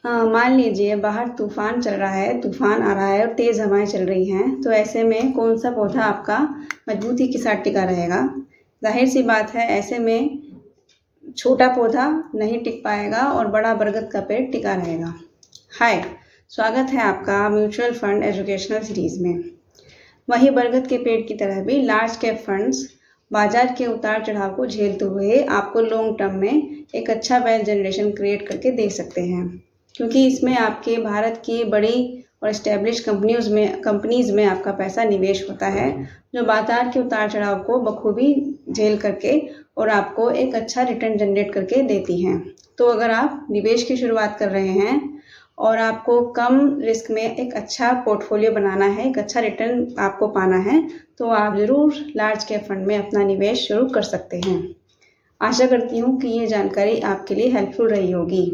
मान लीजिए बाहर तूफान चल रहा है, तूफान आ रहा है और तेज़ हवाएं चल रही हैं, तो ऐसे में कौन सा पौधा आपका मजबूती के साथ टिका रहेगा? जाहिर सी बात है, ऐसे में छोटा पौधा नहीं टिक पाएगा और बड़ा बरगद का पेड़ टिका रहेगा। हाय, स्वागत है आपका म्यूचुअल फंड एजुकेशनल सीरीज़ में। वहीं बरगद के पेड़ की तरह भी लार्ज कैप फंड्स बाजार के उतार चढ़ाव को झेलते हुए आपको लॉन्ग टर्म में एक अच्छा वेल्थ जनरेशन क्रिएट करके दे सकते हैं, क्योंकि इसमें आपके भारत की बड़ी और इस्टेब्लिश कंपनीज़ में आपका पैसा निवेश होता है, जो बाजार के उतार चढ़ाव को बखूबी झेल करके और आपको एक अच्छा रिटर्न जनरेट करके देती हैं। तो अगर आप निवेश की शुरुआत कर रहे हैं और आपको कम रिस्क में एक अच्छा पोर्टफोलियो बनाना है, एक अच्छा रिटर्न आपको पाना है, तो आप ज़रूर लार्ज कैप फंड में अपना निवेश शुरू कर सकते हैं। आशा करती हूँ कि ये जानकारी आपके लिए हेल्पफुल रही होगी।